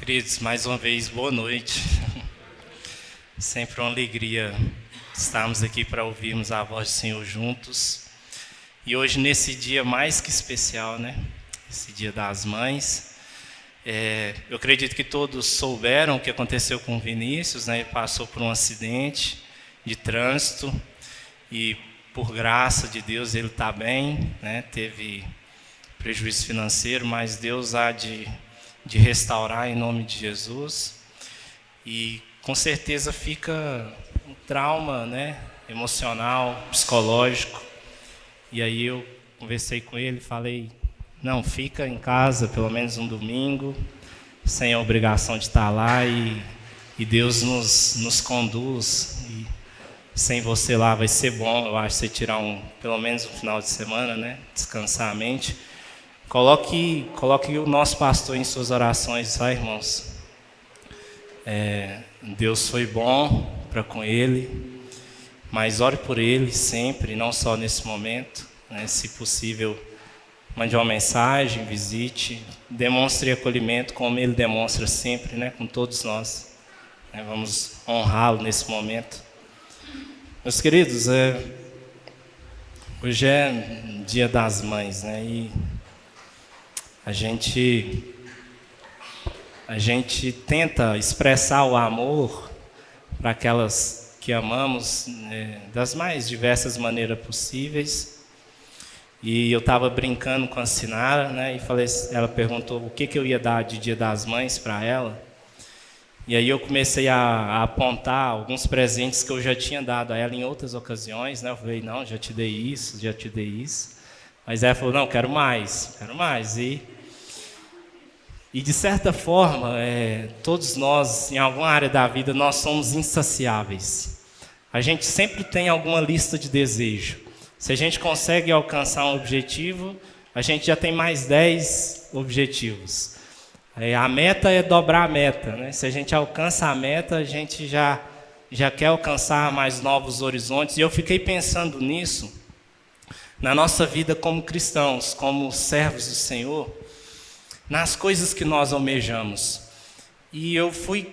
Queridos, mais uma vez, boa noite. Sempre uma alegria estarmos aqui para ouvirmos a voz do Senhor juntos. E hoje, nesse dia mais que especial, né? Esse Dia das Mães. Eu acredito que todos souberam o que aconteceu com o Vinícius, né? Ele passou por um acidente de trânsito e, por graça de Deus, ele está bem, né? Teve prejuízo financeiro, mas Deus há de restaurar em nome de Jesus. E com certeza fica um trauma, né, emocional, psicológico. E aí eu conversei com ele, falei, não, fica em casa pelo menos um domingo, sem a obrigação de estar lá, e Deus nos conduz, e sem você lá vai ser bom, eu acho, você tirar pelo menos um final de semana, né, descansar a mente. Coloque o nosso pastor em suas orações, tá, irmãos? Deus foi bom para com ele, mas ore por ele sempre, não só nesse momento, né? Se possível, mande uma mensagem, visite, demonstre acolhimento como ele demonstra sempre, né? Com todos nós, né? Vamos honrá-lo nesse momento. Meus queridos, hoje é Dia das Mães, né? E a gente tenta expressar o amor para aquelas que amamos, das mais diversas maneiras possíveis. E eu estava brincando com a Sinara, né, e ela perguntou o que eu ia dar de Dia das Mães para ela. E aí eu comecei a apontar alguns presentes que eu já tinha dado a ela em outras ocasiões, né? Eu falei, não, já te dei isso. Mas ela falou, não, quero mais. E de certa forma, todos nós, em alguma área da vida, nós somos insaciáveis. A gente sempre tem alguma lista de desejo. Se a gente consegue alcançar um objetivo, a gente já tem mais 10 objetivos. A meta é dobrar a meta, né? Se a gente alcança a meta, a gente já quer alcançar mais novos horizontes. E eu fiquei pensando nisso, na nossa vida como cristãos, como servos do Senhor, nas coisas que nós almejamos. E eu fui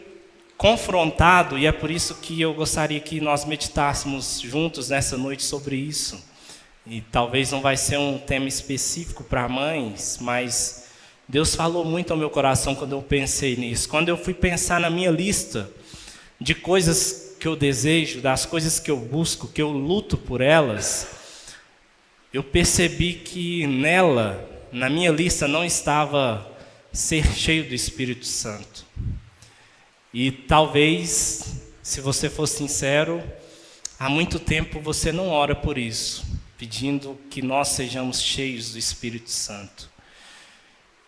confrontado, e é por isso que eu gostaria que nós meditássemos juntos nessa noite sobre isso. E talvez não vai ser um tema específico para mães, mas Deus falou muito ao meu coração quando eu pensei nisso. Quando eu fui pensar na minha lista de coisas que eu desejo, das coisas que eu busco, que eu luto por elas, eu percebi que na minha lista não estava ser cheio do Espírito Santo. E talvez, se você for sincero, há muito tempo você não ora por isso, pedindo que nós sejamos cheios do Espírito Santo.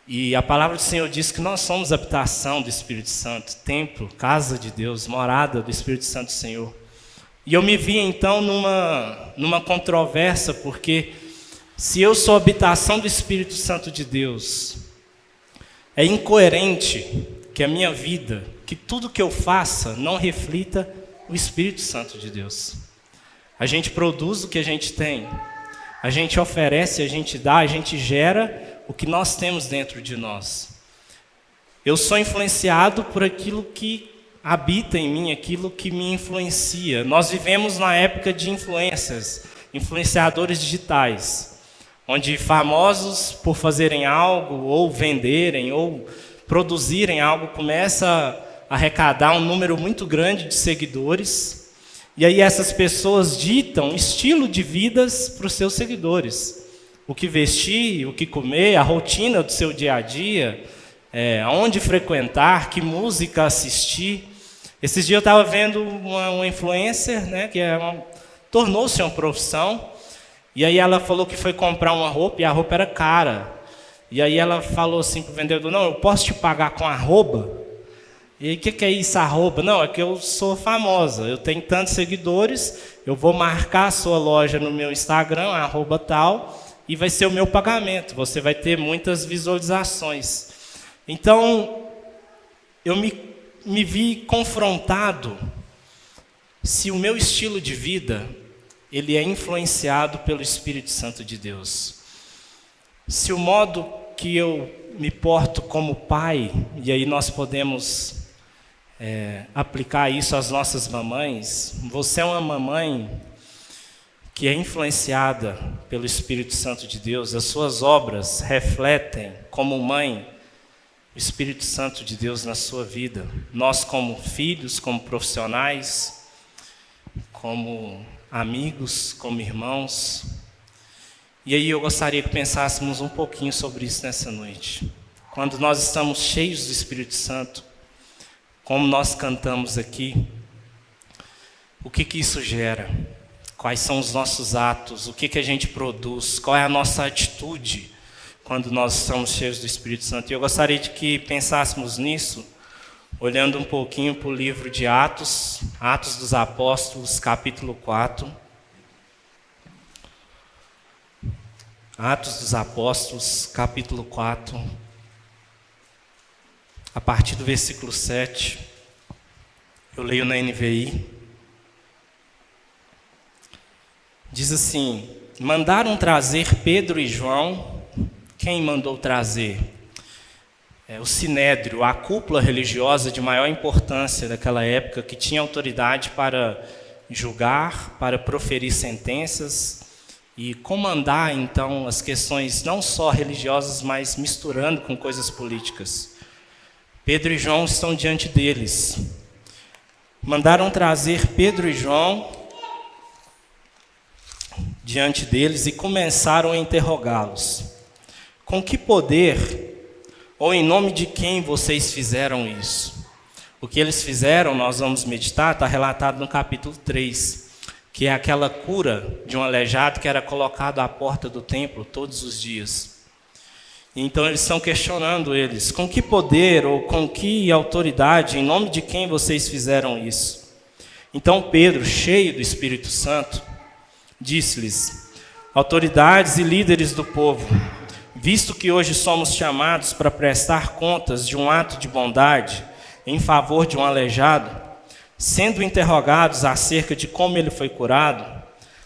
E a palavra do Senhor diz que nós somos habitação do Espírito Santo, templo, casa de Deus, morada do Espírito Santo do Senhor. E eu me vi então numa controvérsia, porque se eu sou habitação do Espírito Santo de Deus, é incoerente que a minha vida, que tudo que eu faça não reflita o Espírito Santo de Deus. A gente produz o que a gente tem, a gente oferece, a gente dá, a gente gera o que nós temos dentro de nós. Eu sou influenciado por aquilo que habita em mim, aquilo que me influencia. Nós vivemos na época de influenciadores digitais, onde famosos por fazerem algo, ou venderem, ou produzirem algo, começam a arrecadar um número muito grande de seguidores, e aí essas pessoas ditam estilo de vidas para os seus seguidores. O que vestir, o que comer, a rotina do seu dia a dia, aonde frequentar, que música assistir. Esses dias eu estava vendo uma influencer, né, que tornou-se uma profissão. E aí ela falou que foi comprar uma roupa e a roupa era cara. E aí ela falou assim para o vendedor, não, eu posso te pagar com arroba? E aí, o que é isso, arroba? Não, é que eu sou famosa, eu tenho tantos seguidores, eu vou marcar a sua loja no meu Instagram, arroba tal, e vai ser o meu pagamento, você vai ter muitas visualizações. Então, eu me vi confrontado se o meu estilo de vida ele é influenciado pelo Espírito Santo de Deus. Se o modo que eu me porto como pai, e aí nós podemos aplicar isso às nossas mamães. Você é uma mamãe que é influenciada pelo Espírito Santo de Deus, as suas obras refletem, como mãe, o Espírito Santo de Deus na sua vida. Nós, como filhos, como profissionais, como amigos, como irmãos. E aí eu gostaria que pensássemos um pouquinho sobre isso nessa noite. Quando nós estamos cheios do Espírito Santo, como nós cantamos aqui, o que isso gera? Quais são os nossos atos? O que a gente produz? Qual é a nossa atitude quando nós estamos cheios do Espírito Santo? E eu gostaria de que pensássemos nisso, olhando um pouquinho para o livro de Atos, Atos dos Apóstolos, capítulo 4. Atos dos Apóstolos, capítulo 4, a partir do versículo 7, eu leio na NVI. Diz assim: mandaram trazer Pedro e João. Quem mandou trazer? O Sinédrio, a cúpula religiosa de maior importância daquela época, que tinha autoridade para julgar, para proferir sentenças e comandar, então, as questões não só religiosas, mas misturando com coisas políticas. Pedro e João estão diante deles. Mandaram trazer Pedro e João diante deles e começaram a interrogá-los. Com que poder ou em nome de quem vocês fizeram isso? O que eles fizeram, nós vamos meditar, está relatado no capítulo 3, que é aquela cura de um aleijado que era colocado à porta do templo todos os dias. Então eles estão questionando eles, com que poder ou com que autoridade, em nome de quem vocês fizeram isso? Então Pedro, cheio do Espírito Santo, disse-lhes: autoridades e líderes do povo, visto que hoje somos chamados para prestar contas de um ato de bondade em favor de um aleijado, sendo interrogados acerca de como ele foi curado,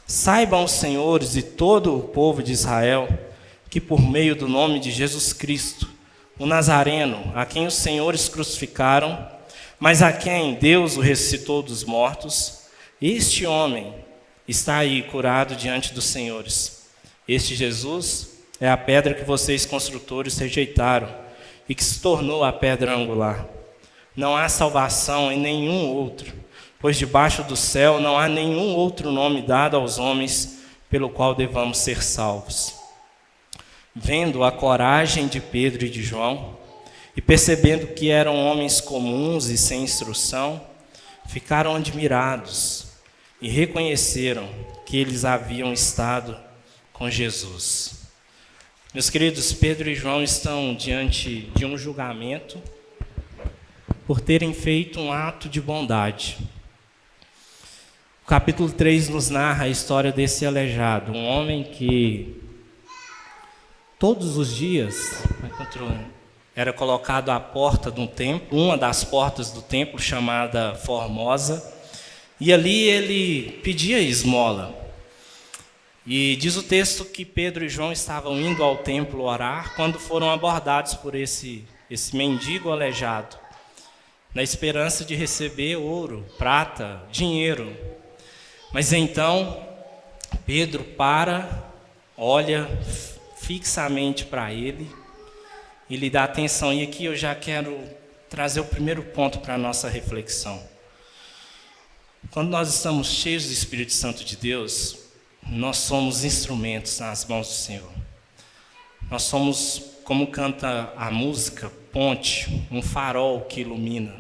saibam os senhores e todo o povo de Israel que por meio do nome de Jesus Cristo, o Nazareno, a quem os senhores crucificaram, mas a quem Deus o ressuscitou dos mortos, este homem está aí curado diante dos senhores. Este Jesus é a pedra que vocês construtores rejeitaram e que se tornou a pedra angular. Não há salvação em nenhum outro, pois debaixo do céu não há nenhum outro nome dado aos homens pelo qual devamos ser salvos. Vendo a coragem de Pedro e de João, e percebendo que eram homens comuns e sem instrução, ficaram admirados e reconheceram que eles haviam estado com Jesus. Meus queridos, Pedro e João estão diante de um julgamento por terem feito um ato de bondade. O capítulo 3 nos narra a história desse aleijado, um homem que todos os dias era colocado à porta de um templo, uma das portas do templo chamada Formosa, e ali ele pedia esmola. E diz o texto que Pedro e João estavam indo ao templo orar quando foram abordados por esse mendigo aleijado, na esperança de receber ouro, prata, dinheiro. Mas então Pedro olha fixamente para ele e lhe dá atenção. E aqui eu já quero trazer o primeiro ponto para a nossa reflexão. Quando nós estamos cheios do Espírito Santo de Deus, nós somos instrumentos nas mãos do Senhor. Nós somos, como canta a música, ponte, um farol que ilumina.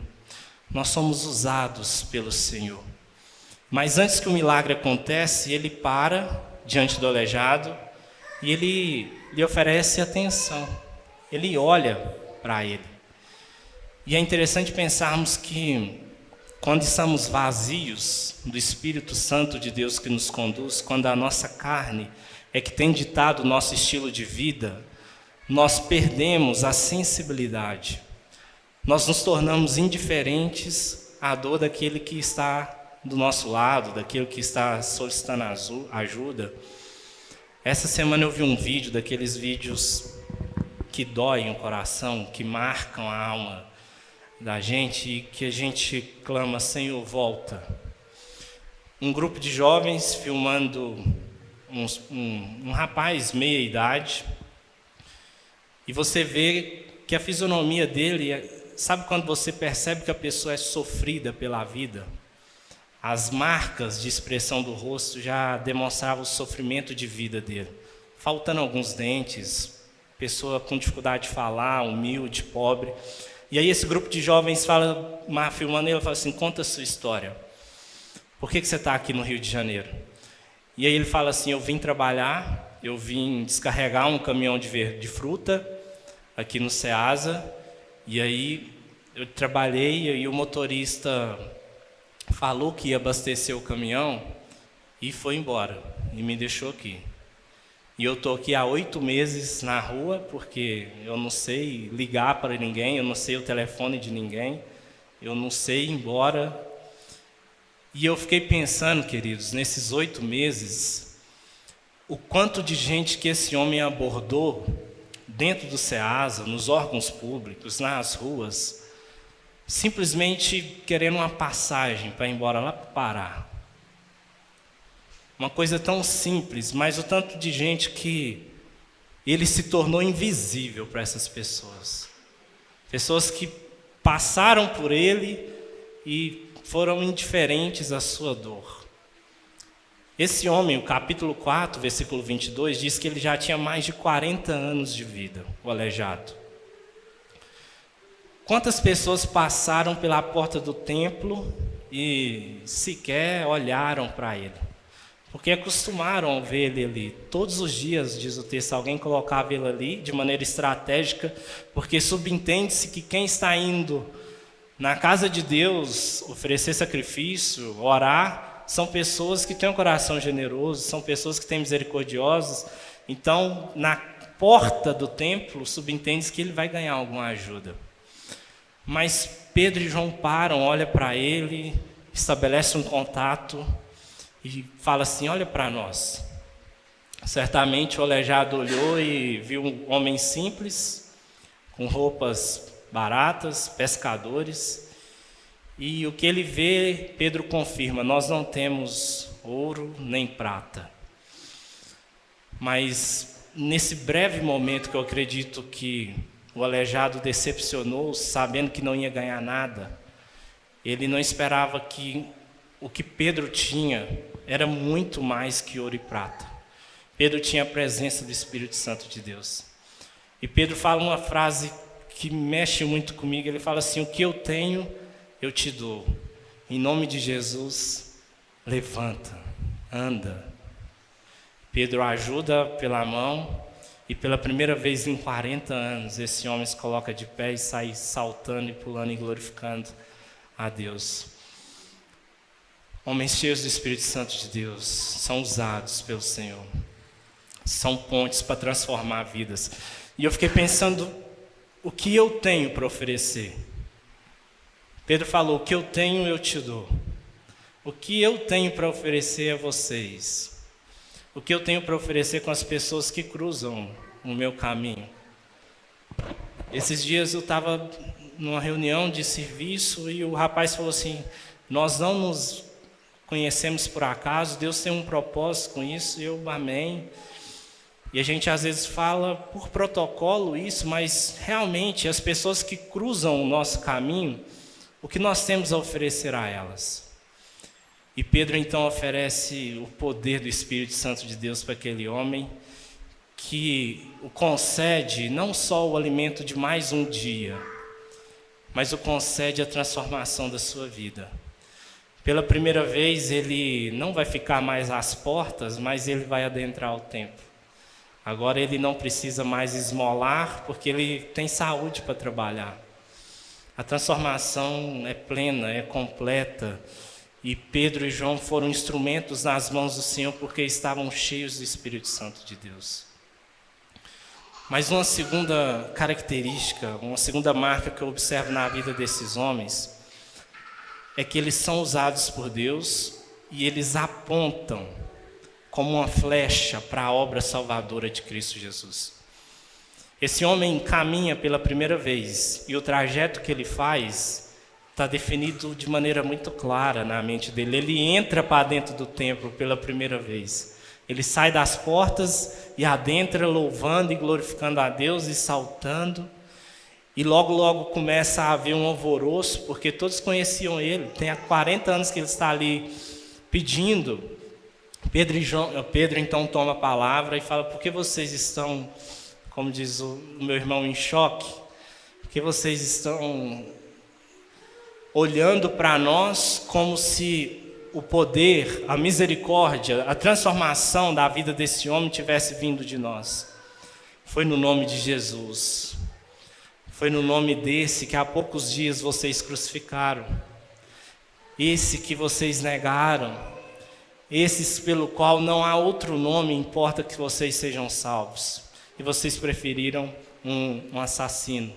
Nós somos usados pelo Senhor. Mas antes que o milagre aconteça, ele para diante do aleijado e ele lhe oferece atenção. Ele olha para ele. E é interessante pensarmos que quando estamos vazios do Espírito Santo de Deus que nos conduz, quando a nossa carne é que tem ditado o nosso estilo de vida, nós perdemos a sensibilidade. Nós nos tornamos indiferentes à dor daquele que está do nosso lado, daquele que está solicitando ajuda. Essa semana eu vi um vídeo, daqueles vídeos que doem o coração, que marcam a alma da gente e que a gente clama: Senhor, volta. Um grupo de jovens filmando um rapaz meia idade, e você vê que a fisionomia dele, sabe quando você percebe que a pessoa é sofrida pela vida? As marcas de expressão do rosto já demonstravam o sofrimento de vida dele, faltando alguns dentes, pessoa com dificuldade de falar, humilde, pobre. E aí esse grupo de jovens fala, filmando ele, fala assim: conta a sua história. Por que você está aqui no Rio de Janeiro? E aí ele fala assim: eu vim trabalhar, eu vim descarregar um caminhão de fruta aqui no Ceasa, e aí eu trabalhei e o motorista falou que ia abastecer o caminhão e foi embora, e me deixou aqui. E eu estou aqui há 8 meses na rua, porque eu não sei ligar para ninguém, eu não sei o telefone de ninguém, eu não sei ir embora. E eu fiquei pensando, queridos, nesses 8 meses, o quanto de gente que esse homem abordou dentro do Ceasa, nos órgãos públicos, nas ruas, simplesmente querendo uma passagem para ir embora lá para o Pará. Uma coisa tão simples, mas o tanto de gente que ele se tornou invisível para essas pessoas. Pessoas que passaram por ele e foram indiferentes à sua dor. Esse homem, o capítulo 4, versículo 22, diz que ele já tinha mais de 40 anos de vida, o aleijado. Quantas pessoas passaram pela porta do templo e sequer olharam para ele? Porque acostumaram a ver ele ali. Todos os dias, diz o texto, alguém colocava ele ali de maneira estratégica, porque subentende-se que quem está indo na casa de Deus oferecer sacrifício, orar, são pessoas que têm um coração generoso, são pessoas que têm misericordiosos. Então, na porta do templo, subentende-se que ele vai ganhar alguma ajuda. Mas Pedro e João param, olham para ele, estabelecem um contato e fala assim: olha para nós. Certamente o aleijado olhou e viu um homem simples, com roupas baratas, pescadores, e o que ele vê, Pedro confirma: nós não temos ouro nem prata. Mas nesse breve momento que eu acredito que o aleijado decepcionou, sabendo que não ia ganhar nada, ele não esperava que o que Pedro tinha era muito mais que ouro e prata. Pedro tinha a presença do Espírito Santo de Deus. E Pedro fala uma frase que mexe muito comigo. Ele fala assim: o que eu tenho, eu te dou. Em nome de Jesus, levanta, anda. Pedro ajuda pela mão, e pela primeira vez em 40 anos, esse homem se coloca de pé e sai saltando e pulando e glorificando a Deus. Homens cheios do Espírito Santo de Deus são usados pelo Senhor. São pontes para transformar vidas. E eu fiquei pensando, o que eu tenho para oferecer? Pedro falou: o que eu tenho eu te dou. O que eu tenho para oferecer a vocês? O que eu tenho para oferecer com as pessoas que cruzam o meu caminho? Esses dias eu estava numa reunião de serviço e o rapaz falou assim: nós não nos conhecemos por acaso, Deus tem um propósito com isso. E eu, amém. E a gente às vezes fala por protocolo isso, mas realmente as pessoas que cruzam o nosso caminho, o que nós temos a oferecer a elas? E Pedro então oferece o poder do Espírito Santo de Deus para aquele homem, que o concede não só o alimento de mais um dia, mas o concede a transformação da sua vida. Pela primeira vez ele não vai ficar mais às portas, mas ele vai adentrar o templo. Agora ele não precisa mais esmolar, porque ele tem saúde para trabalhar. A transformação é plena, é completa. E Pedro e João foram instrumentos nas mãos do Senhor, porque estavam cheios do Espírito Santo de Deus. Mas uma segunda característica, uma segunda marca que eu observo na vida desses homens, é que eles são usados por Deus e eles apontam como uma flecha para a obra salvadora de Cristo Jesus. Esse homem caminha pela primeira vez e o trajeto que ele faz está definido de maneira muito clara na mente dele. Ele entra para dentro do templo pela primeira vez. Ele sai das portas e adentra louvando e glorificando a Deus e saltando. E logo começa a haver um alvoroço, porque todos conheciam ele. Tem há 40 anos que ele está ali pedindo. Pedro então toma a palavra e fala: por que vocês estão, como diz o meu irmão, em choque? Por que vocês estão olhando para nós como se o poder, a misericórdia, a transformação da vida desse homem tivesse vindo de nós? Foi no nome de Jesus. Foi no nome desse que há poucos dias vocês crucificaram. Esse que vocês negaram. Esses pelo qual não há outro nome, importa que vocês sejam salvos. E vocês preferiram um assassino.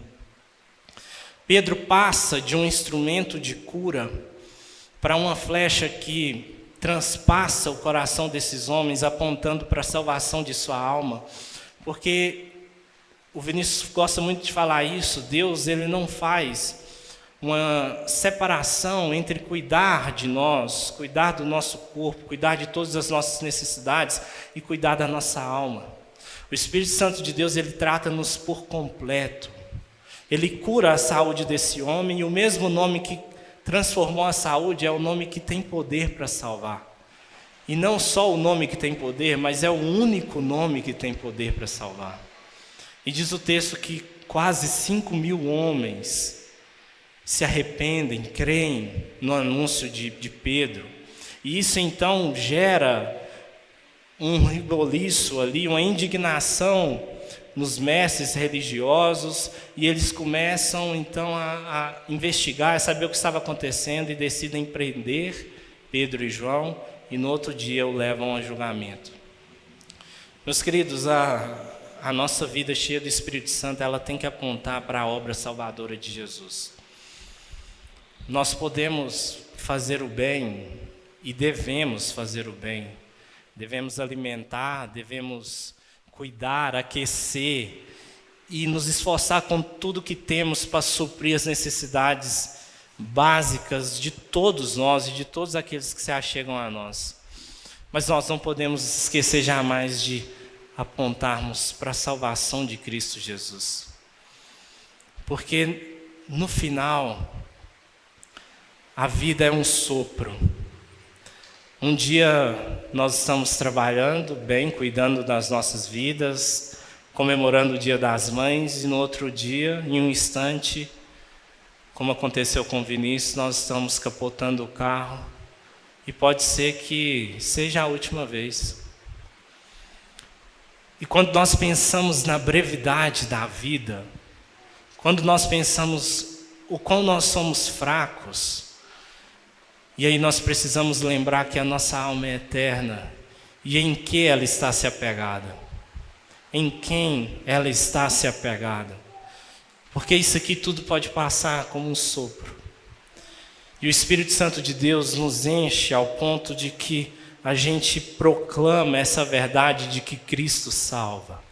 Pedro passa de um instrumento de cura para uma flecha que transpassa o coração desses homens, apontando para a salvação de sua alma. Porque o Vinícius gosta muito de falar isso. Deus, ele não faz uma separação entre cuidar de nós, cuidar do nosso corpo, cuidar de todas as nossas necessidades e cuidar da nossa alma. O Espírito Santo de Deus, ele trata-nos por completo. Ele cura a saúde desse homem, e o mesmo nome que transformou a saúde é o nome que tem poder para salvar. E não só o nome que tem poder, mas é o único nome que tem poder para salvar. E diz o texto que quase 5.000 homens se arrependem, creem no anúncio de Pedro. E isso então gera um reboliço ali, uma indignação nos mestres religiosos, e eles começam então a investigar, a saber o que estava acontecendo, e decidem prender Pedro e João, e no outro dia o levam a julgamento. Meus queridos, a nossa vida cheia do Espírito Santo, ela tem que apontar para a obra salvadora de Jesus. Nós podemos fazer o bem e devemos fazer o bem. Devemos alimentar, devemos cuidar, aquecer e nos esforçar com tudo que temos para suprir as necessidades básicas de todos nós e de todos aqueles que se achegam a nós. Mas nós não podemos esquecer jamais de apontarmos para a salvação de Cristo Jesus. Porque no final, a vida é um sopro. Um dia nós estamos trabalhando bem, cuidando das nossas vidas, comemorando o Dia das Mães, e no outro dia, em um instante, como aconteceu com o Vinícius, nós estamos capotando o carro, e pode ser que seja a última vez. E quando nós pensamos na brevidade da vida, quando nós pensamos o quão nós somos fracos, e aí nós precisamos lembrar que a nossa alma é eterna, e em que ela está se apegada? Em quem ela está se apegada? Porque isso aqui tudo pode passar como um sopro. E o Espírito Santo de Deus nos enche ao ponto de que a gente proclama essa verdade de que Cristo salva.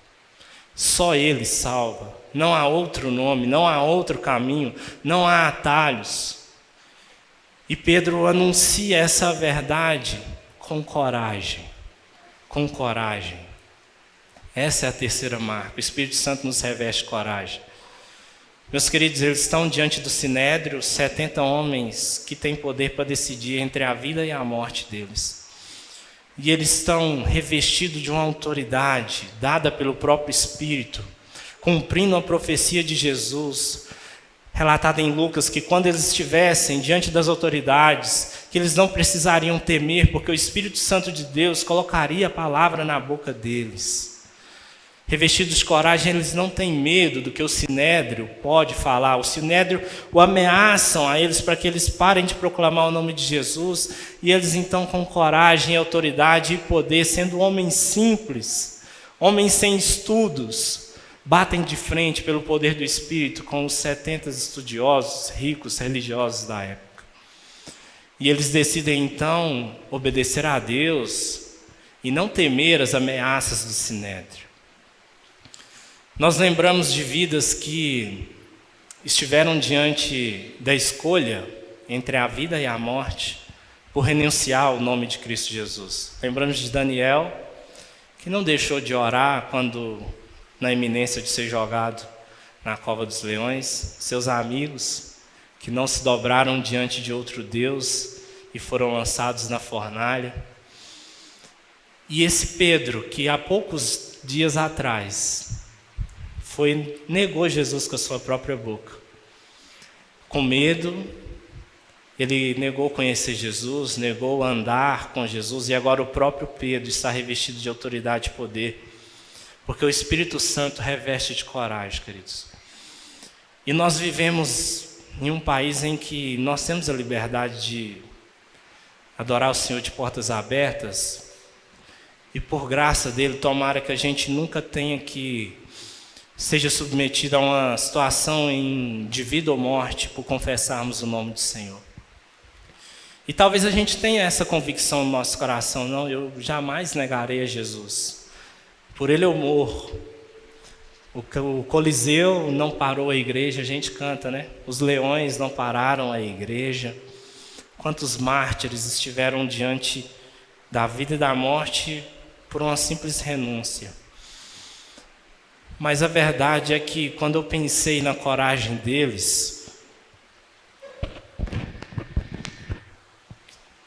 Só Ele salva. Não há outro nome, não há outro caminho, não há atalhos. E Pedro anuncia essa verdade com coragem. Com coragem. Essa é a terceira marca. O Espírito Santo nos reveste coragem. Meus queridos, eles estão diante do Sinédrio, 70 homens que têm poder para decidir entre a vida e a morte deles. E eles estão revestidos de uma autoridade dada pelo próprio Espírito, cumprindo a profecia de Jesus, relatada em Lucas, que quando eles estivessem diante das autoridades, que eles não precisariam temer, porque o Espírito Santo de Deus colocaria a palavra na boca deles. Revestidos de coragem, eles não têm medo do que o Sinédrio pode falar. O Sinédrio o ameaçam a eles para que eles parem de proclamar o nome de Jesus, e eles então, com coragem, autoridade e poder, sendo homens simples, homens sem estudos, batem de frente pelo poder do Espírito com os 70 estudiosos, ricos, religiosos da época. E eles decidem então obedecer a Deus e não temer as ameaças do Sinédrio. Nós lembramos de vidas que estiveram diante da escolha entre a vida e a morte por renunciar ao nome de Cristo Jesus. Lembramos de Daniel, que não deixou de orar quando na iminência de ser jogado na cova dos leões. Seus amigos, que não se dobraram diante de outro Deus e foram lançados na fornalha. E esse Pedro, que há poucos dias atrás negou Jesus com a sua própria boca. Com medo, ele negou conhecer Jesus, negou andar com Jesus, e agora o próprio Pedro está revestido de autoridade e poder, porque o Espírito Santo reveste de coragem, queridos. E nós vivemos em um país em que nós temos a liberdade de adorar o Senhor de portas abertas, e por graça dele, tomara que a gente nunca tenha que seja submetido a uma situação de vida ou morte por confessarmos o nome do Senhor. E talvez a gente tenha essa convicção no nosso coração: não, eu jamais negarei a Jesus, por ele eu morro. O Coliseu não parou a igreja, a gente canta, né? Os leões não pararam a igreja. Quantos mártires estiveram diante da vida e da morte por uma simples renúncia. Mas a verdade é que quando eu pensei na coragem deles,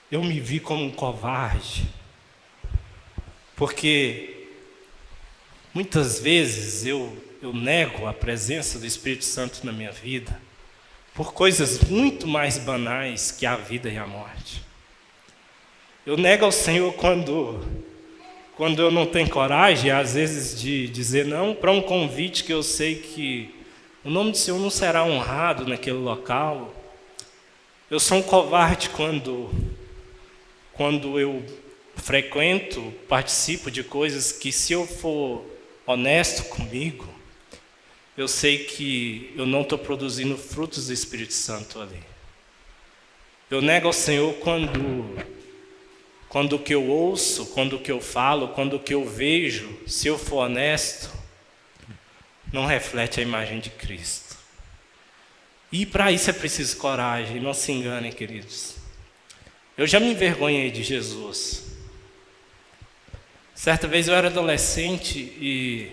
eu me vi como um covarde, porque muitas vezes eu nego a presença do Espírito Santo na minha vida por coisas muito mais banais que a vida e a morte. Eu nego ao Senhor quando eu não tenho coragem, às vezes, de dizer não para um convite que eu sei que o nome do Senhor não será honrado naquele local. Eu sou um covarde quando eu frequento, participo de coisas que, se eu for honesto comigo, eu sei que eu não estou produzindo frutos do Espírito Santo ali. Eu nego ao Senhor quando o que eu ouço, quando o que eu falo, quando o que eu vejo, se eu for honesto, não reflete a imagem de Cristo. E para isso é preciso coragem, não se enganem, queridos. Eu já me envergonhei de Jesus. Certa vez eu era adolescente e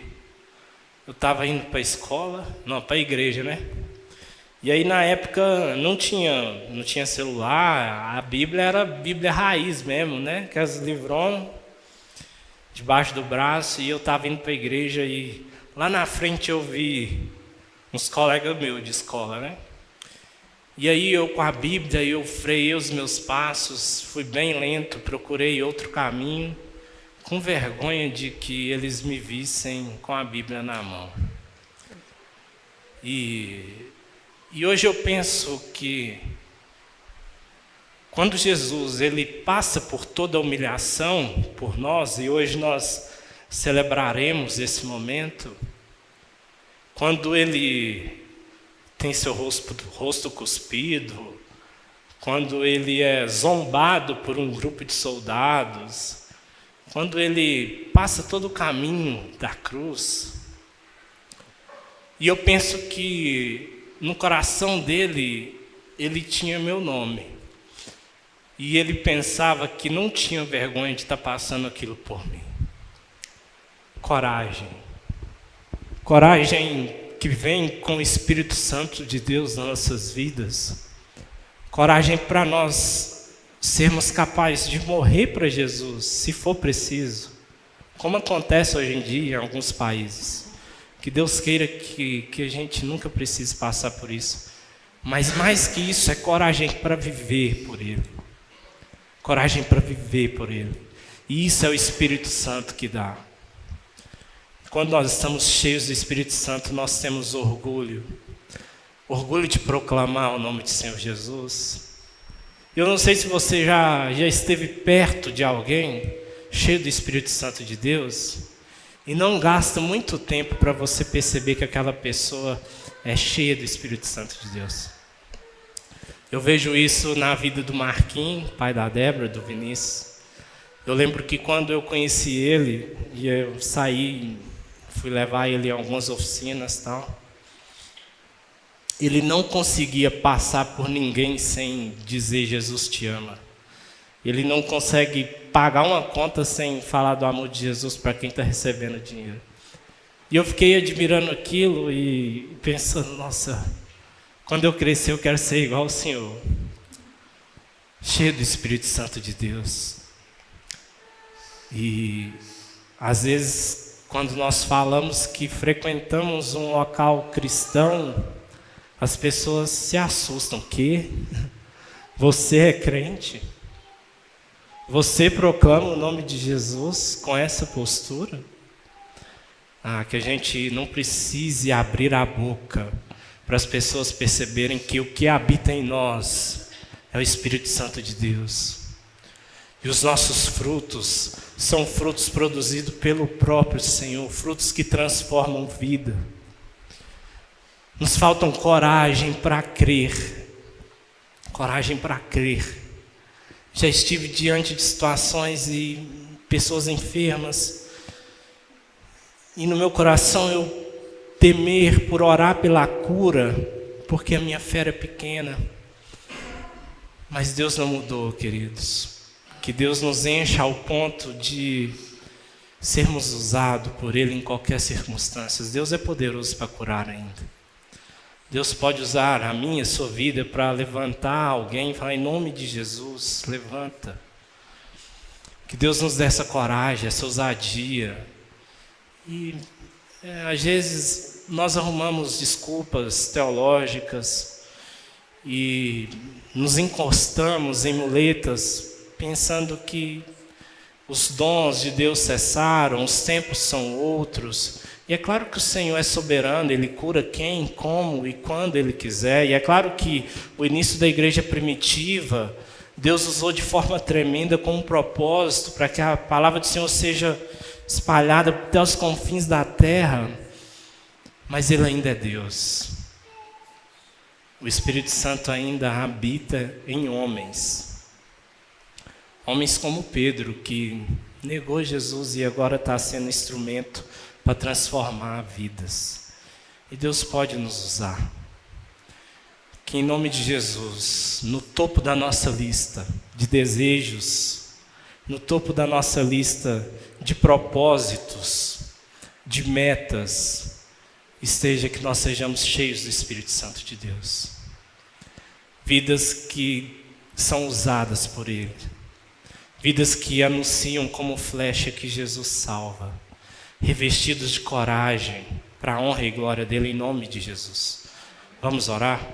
eu estava indo para a escola, não, para a igreja, né? E aí na época não tinha celular, a Bíblia era a Bíblia raiz mesmo, né? Aqueles livrões debaixo do braço, e eu estava indo para a igreja e lá na frente eu vi uns colegas meus de escola, né? E aí eu com a Bíblia, eu freiei os meus passos, fui bem lento, procurei outro caminho, com vergonha de que eles me vissem com a Bíblia na mão. E hoje eu penso que quando Jesus ele passa por toda a humilhação por nós, e hoje nós celebraremos esse momento, quando ele tem seu rosto cuspido, quando ele é zombado por um grupo de soldados, quando ele passa todo o caminho da cruz, e eu penso que no coração dele, ele tinha meu nome. E ele pensava que não tinha vergonha de estar passando aquilo por mim. Coragem. Coragem que vem com o Espírito Santo de Deus nas nossas vidas. Coragem para nós sermos capazes de morrer para Jesus, se for preciso. Como acontece hoje em dia em alguns países. Que Deus queira que a gente nunca precise passar por isso. Mas mais que isso, é coragem para viver por Ele. Coragem para viver por Ele. E isso é o Espírito Santo que dá. Quando nós estamos cheios do Espírito Santo, nós temos orgulho. Orgulho de proclamar o nome do Senhor Jesus. Eu não sei se você já esteve perto de alguém cheio do Espírito Santo de Deus, e não gasta muito tempo para você perceber que aquela pessoa é cheia do Espírito Santo de Deus. Eu vejo isso na vida do Marquinhos, pai da Débora, do Vinícius. Eu lembro que quando eu conheci ele, e eu saí fui levar ele em algumas oficinas e tal. Ele não conseguia passar por ninguém sem dizer Jesus te ama. Ele não consegue pagar uma conta sem falar do amor de Jesus para quem está recebendo dinheiro. E eu fiquei admirando aquilo e pensando, nossa, quando eu crescer eu quero ser igual ao Senhor. Cheio do Espírito Santo de Deus. E às vezes, quando nós falamos que frequentamos um local cristão, as pessoas se assustam. Que? Você é crente? Você proclama o nome de Jesus com essa postura? Que a gente não precise abrir a boca para as pessoas perceberem que o que habita em nós é o Espírito Santo de Deus. E os nossos frutos são frutos produzidos pelo próprio Senhor, frutos que transformam vida. Nos faltam coragem para crer. Coragem para crer. Já estive diante de situações e pessoas enfermas. E no meu coração eu temer por orar pela cura, porque a minha fé era pequena. Mas Deus não mudou, queridos. Que Deus nos encha ao ponto de sermos usados por Ele em qualquer circunstância. Deus é poderoso para curar ainda. Deus pode usar a minha e a sua vida para levantar alguém e falar, em nome de Jesus, levanta. Que Deus nos dê essa coragem, essa ousadia. E às vezes nós arrumamos desculpas teológicas e nos encostamos em muletas, pensando que os dons de Deus cessaram, os tempos são outros. E é claro que o Senhor é soberano, Ele cura quem, como e quando Ele quiser. E é claro que o início da igreja primitiva, Deus usou de forma tremenda com um propósito para que a palavra do Senhor seja espalhada até os confins da terra. Mas Ele ainda é Deus. O Espírito Santo ainda habita em homens. Homens como Pedro, que negou Jesus e agora está sendo instrumento para transformar vidas. E Deus pode nos usar. Que em nome de Jesus, no topo da nossa lista de desejos, no topo da nossa lista de propósitos, de metas, esteja que nós sejamos cheios do Espírito Santo de Deus. Vidas que são usadas por Ele. Vidas que anunciam como flecha que Jesus salva. Revestidos de coragem para a honra e glória dele em nome de Jesus. Vamos orar?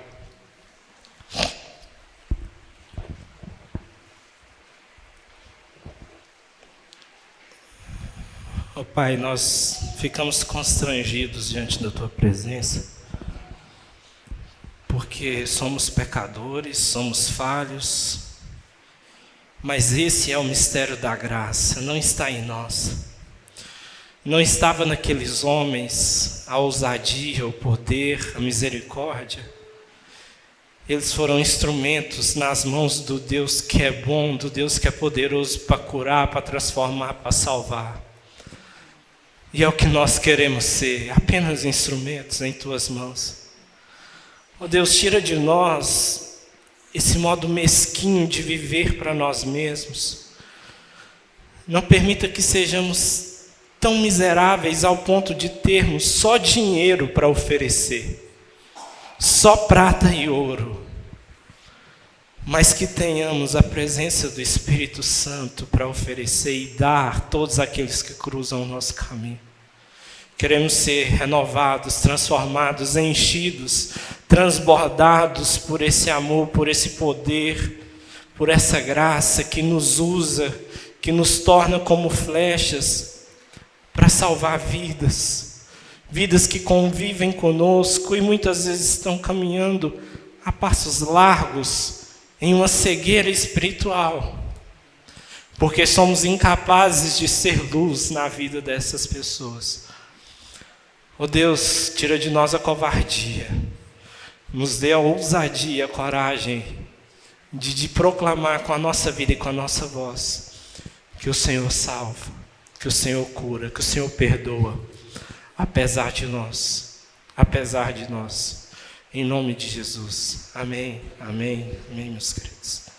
Oh, Pai, nós ficamos constrangidos diante da Tua presença, porque somos pecadores, somos falhos, mas esse é o mistério da graça, não está em nós. Não estava naqueles homens a ousadia, o poder, a misericórdia. Eles foram instrumentos nas mãos do Deus que é bom, do Deus que é poderoso para curar, para transformar, para salvar. E é o que nós queremos ser, apenas instrumentos em Tuas mãos. Oh Deus, tira de nós esse modo mesquinho de viver para nós mesmos. Não permita que sejamos tão miseráveis ao ponto de termos só dinheiro para oferecer, só prata e ouro, mas que tenhamos a presença do Espírito Santo para oferecer e dar a todos aqueles que cruzam o nosso caminho. Queremos ser renovados, transformados, enchidos, transbordados por esse amor, por esse poder, por essa graça que nos usa, que nos torna como flechas para salvar vidas, vidas que convivem conosco e muitas vezes estão caminhando a passos largos em uma cegueira espiritual, porque somos incapazes de ser luz na vida dessas pessoas. Oh Deus, tira de nós a covardia, nos dê a ousadia, a coragem de proclamar com a nossa vida e com a nossa voz que o Senhor salva, que o Senhor cura, que o Senhor perdoa. apesar de nós. Apesar de nós. Em nome de Jesus. Amém, amém, amém, meus queridos.